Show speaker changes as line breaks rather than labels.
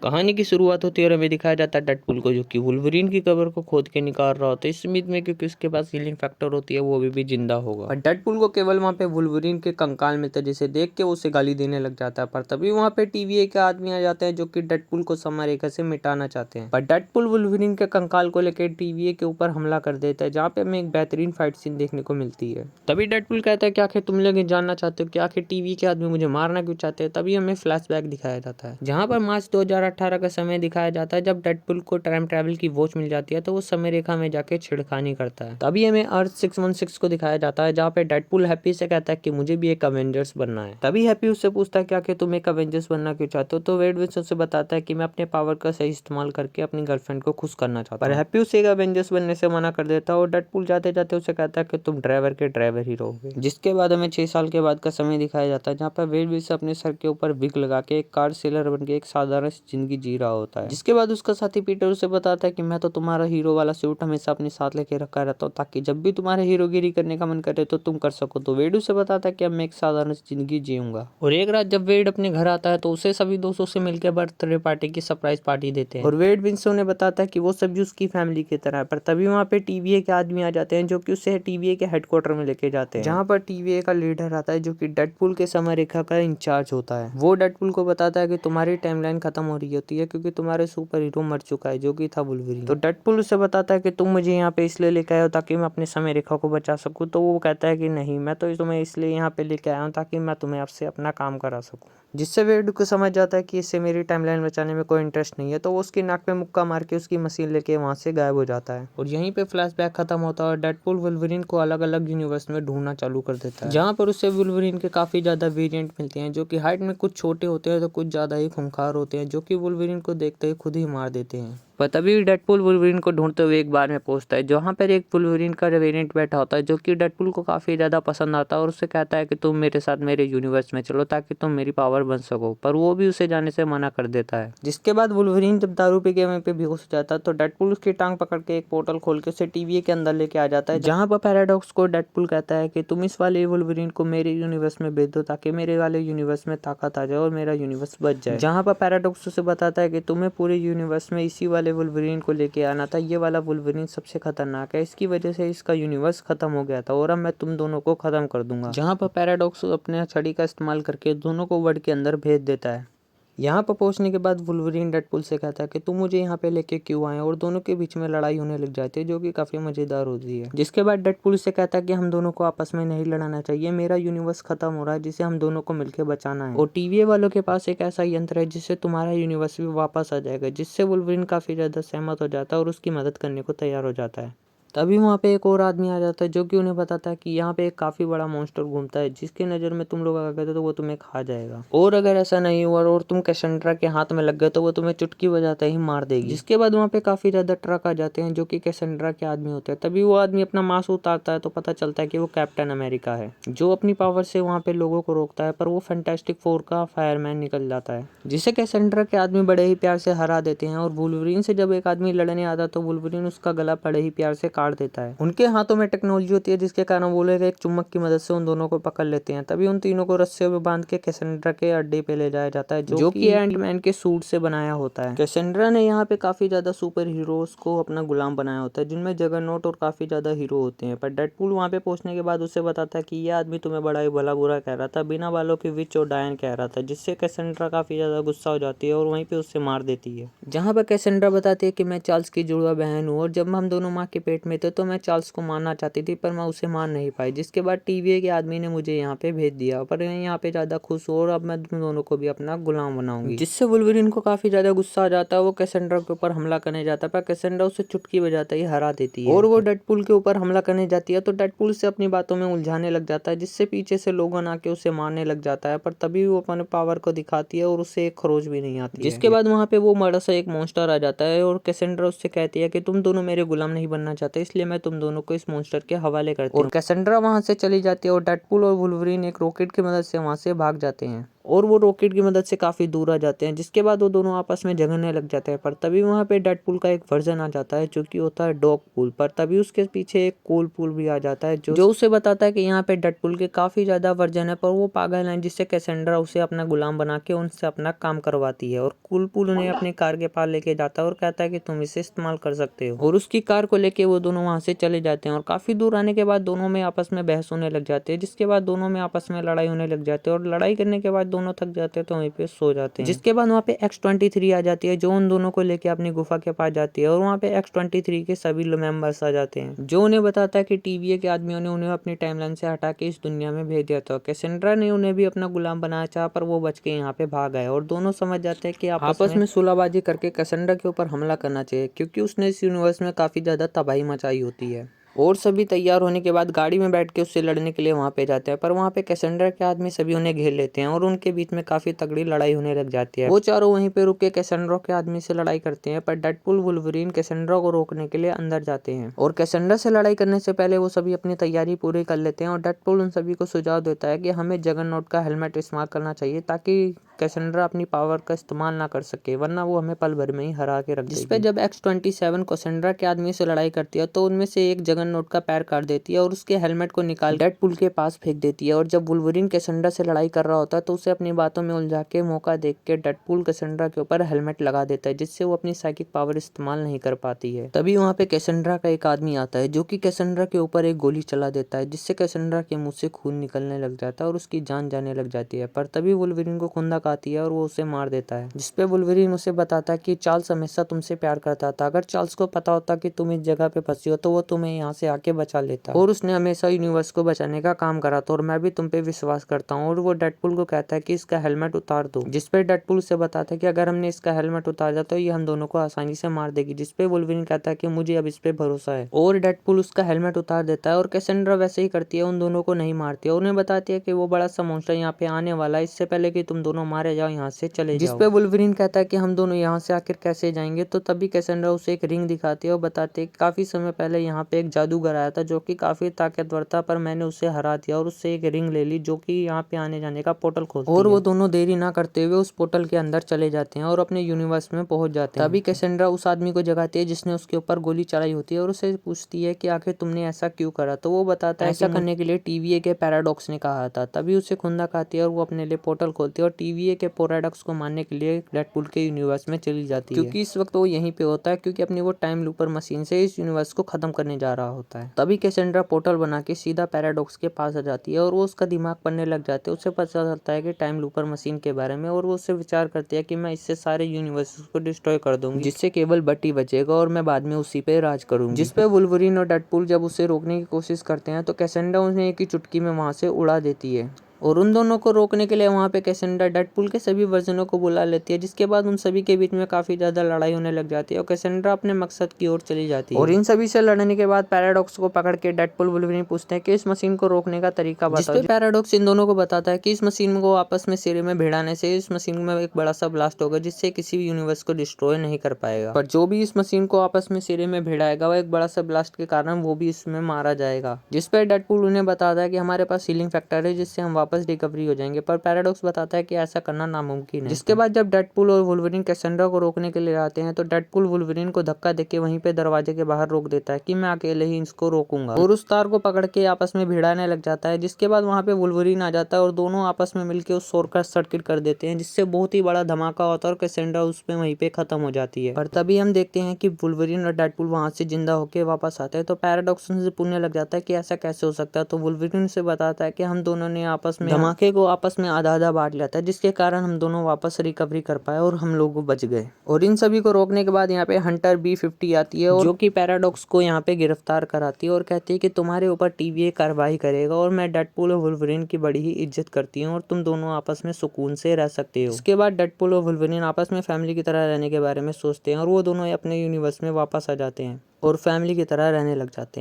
कहानी की शुरुआत होती है और हमें दिखाया जाता है डेडपूल को, जो कि वुल्वरीन की कब्र को खोद के निकाल रहा होता है इस उम्मीद में क्योंकि उसके पास हीलिंग फैक्टर होती है, वो अभी भी जिंदा होगा। और डेडपूल को केवल वहाँ पे वुल्वरीन के कंकाल मिलते हैं, जिसे देख के वो उसे गाली देने लग जाता है। पर तभी वहाँ पे TVA के आदमी आ जाते हैं जो कि डेडपूल को समय रेखा से मिटाना चाहते हैं। पर डेडपूल वुल्वरीन के कंकाल को लेकर TVA के ऊपर हमला कर देता है, जहाँ पे हमें एक बेहतरीन फाइट सीन देखने को मिलती है। तभी डेडपूल कहता है कि आखिर तुम लोग ये जानना चाहते हो कि आखिर TVA के आदमी मुझे मारना क्यों चाहते हैं। तभी हमें फ्लैशबैक दिखाया जाता है, जहाँ पर मार्च 2018 का समय दिखाया जाता है, जब डेडपूल को टाइम ट्रैवल की वॉच मिल जाती है तो वो समय रेखा में जाके छेड़खानी करता है। तभी हमें अर्थ 616 को दिखाया जाता है, जहाँ पे डेडपूल हैप्पी से कहता है कि मुझे भी एक अवेंजर्स बनना है। तभी हैप्पी उससे पूछता है कि तुम एक अवेंजर्स बनना क्यों चाहते हो, तो वेड विल्सन उसे बताता है कि मैं अपने पावर का सही इस्तेमाल करके अपनी गर्लफ्रेंड को खुश करना चाहता हूं। पर हैप्पी उसे एक अवेंजर्स बनने से मना कर देता है और डेडपूल जाते जाते उसे कहता है कि तुम ड्राइवर के ड्राइवर ही रहोगे। जिसके बाद हमें 6 साल के बाद का समय दिखाया जाता है, जहाँ पर वेड विल्सन अपने सर के ऊपर विग लगा के एक कार सेलर बन के एक साधारण जिंदगी जी रहा होता है। जिसके बाद उसका साथी पीटर उसे बताता है कि मैं तो तुम्हारा हीरो वाला सूट हमेशा अपने साथ लेके रखा रहता हूँ, ताकि जब भी तुम्हारे हीरोगिरी करने का मन करे तो तुम कर सको। तो वेड उसे बताता है कि अब मैं एक साधारण जिंदगी जीऊंगा। और एक रात जब वेड अपने घर आता है तो उसे सभी दोस्तों से मिलकर बर्थडे पार्टी की सरप्राइज पार्टी देते हैं। और वेड विंसो ने बताता है कि वो सभी उसकी फैमिली की तरह है। पर तभी वहाँ पे TVA के आदमी आ जाते हैं, जो कि उसे TVA के हेडक्वार्टर में लेके जाते हैं, जहाँ पर TVA का लीडर आता है, जो कि डेडपूल के समय रेखा का इंचार्ज होता है। वो डेडपूल को बताता है कि तुम्हारी टाइमलाइन खत्म हो रही होती है क्योंकि तुम्हारे सुपर हीरो मर चुका है, जो कि था वुल्वरीन। तो डेडपूल उसे बताता है कि तुम मुझे यहाँ पे इसलिए लेके आए हो ताकि मैं अपने समय रेखा को बचा सकूं। तो वो कहता है कि नहीं, मैं तो तुम्हें इसलिए यहाँ पे लेके आया हूँ ताकि मैं तुम्हें आपसे अपना काम करा सकूं। जिससे वेड को समझ जाता है कि इससे मेरी टाइमलाइन बचाने में कोई इंटरेस्ट नहीं है, तो वो उसकी नाक पे मुक्का मार के उसकी मशीन लेके वहां से गायब हो जाता है। और यहीं पे फ्लैशबैक खत्म होता है और डेडपूल वुल्वरीन को अलग अलग यूनिवर्स में ढूंढना चालू कर देता है, जहाँ पर उससे वुल्वरीन के काफी ज्यादा वेरिएंट मिलते हैं, जो कि हाइट में कुछ छोटे होते हैं तो कुछ ज्यादा ही खूंखार होते हैं, जो कि वुल्वरीन को देखते ही खुद ही मार देते हैं। पर तभी डेडपूल वुल्वरीन को ढूंढते हुए एक बार में पहुंचता है, जहाँ पर एक वुल्वरीन का वेरिएंट बैठा होता है, जो कि डेडपूल को काफी ज्यादा पसंद आता है और उससे कहता है कि तुम मेरे साथ मेरे यूनिवर्स में चलो ताकि तुम मेरी पावर बन सको। पर वो भी उसे जाने से मना कर देता है। जिसके बाद वुल्वरीन जब दारू पी के वहीं पे बेहोश हो जाता है, तो डेडपूल उसकी टांग पकड़ के एक पोर्टल खोल के उसे TVA के अंदर लेके आ जाता है, जहाँ पर पैराडॉक्स को डेडपूल कहता है कि तुम इस वाले वुल्वरीन को मेरे यूनिवर्स में भेज दो ताकि मेरे वाले यूनिवर्स में ताकत आ जाए और मेरा यूनिवर्स बच जाए। जहाँ पर पैराडॉक्स उसे बताता है कि तुम्हें पूरे यूनिवर्स में इसी वाले वुल्वरीन को लेके आना था, ये वाला वुल्वरीन सबसे खतरनाक है, इसकी वजह से इसका यूनिवर्स खत्म हो गया था और अब मैं तुम दोनों को खत्म कर दूंगा। जहाँ पर पैराडॉक्स अपने छड़ी का इस्तेमाल करके दोनों को वर्ल्ड के अंदर भेज देता है। यहाँ पर पहुंचने के बाद वुल्वरीन डेडपूल से कहता है कि तुम मुझे यहाँ पे लेके क्यों आए, और दोनों के बीच में लड़ाई होने लग जाती है, जो कि काफी मजेदार होती है। जिसके बाद डेडपूल से कहता है कि हम दोनों को आपस में नहीं लड़ाना चाहिए, मेरा यूनिवर्स खत्म हो रहा है जिसे हम दोनों को मिलकर बचाना है, और TVA वालों के पास एक ऐसा यंत्र है जिससे तुम्हारा यूनिवर्स भी वापस आ जाएगा। जिससे वुल्वरीन काफी ज्यादा सहमत हो जाता है और उसकी मदद करने को तैयार हो जाता है। तभी वहाँ पे एक और आदमी आ जाता है, जो कि उन्हें बताता है कि यहाँ पे एक काफी बड़ा मॉन्स्टर घूमता है, जिसकी नजर में तुम लोग आ गए तो वो तुम्हें खा जाएगा, और अगर ऐसा नहीं हुआ और तुम कैसेंड्रा के हाथ में लग गए तो वो तुम्हें चुटकी बजाते ही मार देगी। जिसके बाद वहाँ पे काफी ज्यादा ट्रक आ जाते हैं, जो कि कैसेंड्रा के आदमी होते हैं। तभी वो आदमी अपना मास्क उतारता है तो पता चलता है कि वो कैप्टन अमेरिका है, जो अपनी पावर से वहाँ पे लोगों को रोकता है। पर वो फैंटास्टिक फोर का फायरमैन निकल जाता है, जिसे कैसेंड्रा के आदमी बड़े ही प्यार से हरा देते हैं। और वुल्वरीन से जब एक आदमी लड़ने आता तो वुल्वरीन उसका गला बड़े ही प्यार से काट देता है। उनके हाथों में टेक्नोलॉजी होती है, जिसके कारण वो लोग एक चुम्बक की मदद से उन दोनों को पकड़ लेते हैं। तभी उन तीनों को रस्सियों में बांध के कैसेंड्रा के अड्डे पे ले जाया जाता है, जो कि एंटमैन के सूट से बनाया होता है। कैसेंड्रा ने यहाँ पे काफी ज्यादा सुपर हीरोज को अपना गुलाम बनाया होता है, जिनमें जगरनॉट और काफी ज्यादा हीरो होते हैं। पर डेडपूल वहाँ पे पहुंचने के बाद उसे बताता है कि ये आदमी तुम्हें बड़ा ही भला बुरा कह रहा था, बिना बालों की विच और डायन कह रहा था। जिससे कैसेंड्रा काफी ज्यादा गुस्सा हो जाती है और वहीं पे उससे मार देती है। जहाँ पर कैसेंड्रा बताती है कि मैं चार्ल्स की जुड़वा बहन हूँ, और जब हम दोनों माँ के पेट में थे तो मैं चार्ल्स को मारना चाहती थी, पर मैं उसे मार नहीं पाई। जिसके बाद TVA के आदमी ने मुझे यहाँ पे भेज दिया, पर मैं यहाँ पे ज्यादा खुश हूँ और अब मैं तुम दोनों को भी अपना गुलाम बनाऊंगी। जिससे वुल्वरीन को काफी ज्यादा गुस्सा आ जाता है, वो कैसेंड्रा के ऊपर हमला करने जाता है, पर कैसेंड्रा उसे चुटकी बजाते ही हरा देती है। और वो डेडपूल के ऊपर हमला करने जाती है तो डेडपूल से अपनी बातों में उलझाने लग जाता है, जिससे पीछे से लोगन आके उसे मारने लग जाता है। पर तभी वो अपने पावर को दिखाती है और उससे एक खरोच भी नहीं आती है। जिसके बाद वहाँ पे वो बड़ा सा एक मॉन्स्टर आ जाता है और कैसेंड्रा उससे कहती है कि तुम दोनों मेरे गुलाम नहीं बनना चाहते, इसलिए मैं तुम दोनों को इस मॉन्स्टर के हवाले करती हूँ। और कैसेंड्रा वहां से चली जाती है और डेडपूल और वुल्वरीन एक रॉकेट की मदद से वहां से भाग जाते हैं। और वो रॉकेट की मदद से काफी दूर आ जाते हैं, जिसके बाद वो दोनों आपस में झगड़ने लग जाते हैं। पर तभी वहाँ पे डेडपूल का एक वर्जन आ जाता है जो कि होता है डॉग पूल। पर तभी उसके पीछे एक कोल पूल भी आ जाता है जो उसे बताता है कि यहाँ पे डेडपूल के काफी ज्यादा वर्जन है, पर वो पागल है, जिससे कैसेंड्रा उसे अपना गुलाम बना के उनसे अपना काम करवाती है। और कोल पूल उन्हें अपनी कार के पास लेके जाता है और कहता है कि तुम इसे इस्तेमाल कर सकते हो, और उसकी कार को लेके वो दोनों वहाँ से चले जाते हैं। और काफी दूर आने के बाद दोनों में आपस में बहस होने लग जाती है, जिसके बाद दोनों में आपस में लड़ाई होने लग जाती है। और लड़ाई करने के बाद दोनों थक जाते हैं तो वहीं पे सो जाते हैं। जिसके बाद वहाँ पे X-23 आ जाती है जो उन दोनों को लेके अपनी गुफा के पास जाती है। और वहाँ पे X-23 के सभी मेंबर्स आ जाते हैं जो उन्हें बताता है कि TVA के आदमियों ने उन्हें अपनी टाइमलाइन से हटा के इस दुनिया में भेज दिया था। कैसेंड्रा ने उन्हें भी अपना गुलाम बनाया चाहा, पर वो बच के यहाँ पे भाग गए। और दोनों समझ जाते हैं कि आपस में सुलहबाजी करके कैसेंड्रा के ऊपर हमला करना चाहिए, क्योंकि उसने इस यूनिवर्स में काफी ज्यादा तबाही मचाई होती है। और सभी तैयार होने के बाद गाड़ी में बैठ के उससे लड़ने के लिए वहां पे जाते हैं। पर वहां पे कैसेंड्रा के आदमी सभी उन्हें घेर लेते हैं और उनके बीच में काफी तगड़ी लड़ाई होने लग जाती है। वो चारों वहीं पे रुक के कैसेंड्रा के आदमी से लड़ाई करते हैं, पर डेडपूल वुल्वरीन कैसेंड्रा को रोकने के लिए अंदर जाते हैं। और कैसेंड्रा से लड़ाई करने से पहले वो सभी अपनी तैयारी पूरी कर लेते हैं। और डेडपूल उन सभी को सुझाव देता है कि हमें जगरनॉट का हेलमेट इस्तेमाल करना चाहिए, ताकि कैसेंड्रा अपनी पावर का इस्तेमाल ना कर सके, वरना वो हमें पल भर में ही हरा के रख देगी। जिसपे जब X-27 कैसेंड्रा के आदमी से लड़ाई करती है तो उनमें से एक जगरनॉट का पैर काट देती है और उसके हेलमेट को निकाल डेडपूल के पास फेंक देती है। और जब वुल्वरीन कैसेंड्रा से लड़ाई कर रहा होता है तो उसे अपनी बातों में उलझा के मौका देख के डेडपूल कैसेंड्रा के ऊपर हेलमेट लगा देता है, जिससे वो अपनी साइकिक पावर इस्तेमाल नहीं कर पाती है। तभी वहाँ पे कैसेंड्रा का एक आदमी आता है जो कि कैसेंड्रा के ऊपर एक गोली चला देता है, जिससे कैसेंड्रा के मुंह से खून निकलने लग जाता है और उसकी जान जाने लग जाती है। पर तभी वुल्वरीन को खुंदक आती है और वो उसे मार देता है, जिसपे वुल्वरीन उसे बताता है कि चार्ल्स हमेशा तुमसे प्यार करता था, अगर चार्ल्स को पता होता कि तुम इस जगह पे फंसी हो तो वो तुम्हें यहाँ से आके बचा लेता, और उसने हमेशा यूनिवर्स को बचाने का काम करा था, और मैं भी तुम पे विश्वास करता हूँ। और वो डेडपूल को कहता है कि इसका हेलमेट उतार दो, जिसपे डेडपूल उसे बताता है कि अगर हमने इसका हेलमेट उतार दिया तो ये हम दोनों को आसानी से मार देगी, जिसपे वुल्वरीन कहता है कि मुझे अब इस पे भरोसा है। और डेडपूल उसका हेलमेट उतार देता है और कैसेंड्रा वैसे ही करती है, उन दोनों को नहीं मारती है। उन्हें बताती है कि वो बड़ा सा मॉन्स्टर यहाँ पे आने वाला है, इससे पहले कि तुम दोनों मारे जाओ यहाँ से चले जाओ। जिसपे वुल्वरीन कहता है कि हम दोनों यहाँ से आखिर कैसे जाएंगे। तो तभी कैसेंड्रा उसे एक रिंग दिखाती है और बताती है कि काफी समय पहले यहाँ पे एक जादूगर आया था जो कि काफी ताकतवर था, पर मैंने उसे हरा दिया और उससे एक रिंग ले ली जो कि यहाँ पे आने जाने का पोर्टल खोलती है। और वो दोनों देरी ना करते हुए उस पोर्टल के अंदर चले जाते हैं और अपने यूनिवर्स में पहुंच जाते हैं। तभी कैसेंड्रा उस आदमी को जगाती है जिसने उसके ऊपर गोली चलाई होती है और उसे पूछती है कि आखिर तुमने ऐसा क्यों करा। तो वो बताता है ऐसा करने के लिए TVA के पैराडॉक्स ने कहा था। तभी उसे खुंदक आती है और वो अपने लिए पोर्टल खोलती है और TVA के पैराडॉक्स को मारने के लिए डेडपूल के यूनिवर्स में चली जाती है, क्योंकि इस वक्त वो यहीं पे होता है, क्योंकि अपनी वो टाइम लूपर मशीन से इस यूनिवर्स को खत्म करने जा रहा होता है। तभी कैसेंड्रा पोर्टल बना के सीधा पैराडॉक्स के पास आ जाती है और वो उसका दिमाग पढ़ने लग जाते हैं। उसे पता चलता है कि टाइम लूपर मशीन के बारे में, और वो उससे विचार करती है कि मैं इससे सारे यूनिवर्स को डिस्ट्रॉय कर दूंगी, जिससे केवल बट्टी बचेगा और मैं बाद में उसी पे राज करूंगी। जिसपे वुल्वरीन और डेडपूल जब उसे रोकने की कोशिश करते हैं तो कैसेंड्रा उन्हें एक ही चुटकी में वहां से उड़ा देती है। और उन दोनों को रोकने के लिए वहाँ पे कैसेंड्रा डेडपूल के सभी वर्जनों को बुला लेती है, जिसके बाद उन सभी के बीच में काफी ज्यादा लड़ाई होने लग जाती है और कैसेंड्रा अपने मकसद की ओर चली जाती है। और इन सभी से लड़ने के बाद पैराडॉक्स को पकड़ के डेडपूल वुल्वरीन पूछते हैं कि इस मशीन को रोकने का तरीका बताओ। जिसपे पैराडॉक्स इन दोनों को बताता है कि इस मशीन को आपस में सिरे में भिड़ाने से इस मशीन में एक बड़ा सा ब्लास्ट होगा, जिससे किसी भी यूनिवर्स को डिस्ट्रॉय नहीं कर पाएगा, पर जो भी इस मशीन को आपस में सिरे में भिड़ाएगा वो एक बड़ा सा ब्लास्ट के कारण वो भी इसमें मारा जाएगा। जिसपे डेडपूल उन्हें बताता है कि हमारे पास हीलिंग फैक्टर है जिससे हम वापस रिकवरी हो जाएंगे, पर पैराडॉक्स बताता है कि ऐसा करना नामुमकिन है। जिसके बाद जब डेडपूल और वुल्वरीन कैसेंड्रा को रोकने के लिए आते हैं तो डेडपूल वुल्वरीन को धक्का देके वहीं पे दरवाजे के बाहर रोक देता है कि मैं अकेले ही इसको रोकूंगा, और उस तार को पकड़ के आपस में भिड़ाने लग जाता है। जिसके बाद वहाँ पे वुल्वरीन आ जाता है और दोनों आपस में मिलकर उस शॉर्ट सर्किट कर देते हैं, जिससे बहुत ही बड़ा धमाका होता है और कैसेंड्रा उस पे वहीं पे खत्म हो जाती है। पर तभी हम देखते हैं कि वुल्वरीन और डेडपूल वहां से जिंदा होकर वापस आते हैं तो पैराडॉक्स उनसे पूछने लग जाता है कि ऐसा कैसे हो सकता है। तो वुल्वरीन से बताता है कि हम दोनों ने आपस में धमाके को आपस में आधा आधा बांट लिया था, जिसके कारण हम दोनों वापस रिकवरी कर पाए और हम लोग बच गए। और इन सभी को रोकने के बाद यहाँ पे हंटर B-50 आती है और जो कि पैराडॉक्स को यहाँ पे गिरफ्तार कराती है और कहती है कि तुम्हारे ऊपर TVA कार्रवाई करेगा और मैं डेडपूल और वुल्वरीन की बड़ी ही इज्जत करती हूँ और तुम दोनों आपस में सुकून से रह सकते हो। इसके बाद डेडपूल और वुल्वरीन आपस में फैमिली की तरह रहने के बारे में सोचते हैं और वो दोनों अपने यूनिवर्स में वापस आ जाते हैं और फैमिली की तरह रहने लग जाते हैं।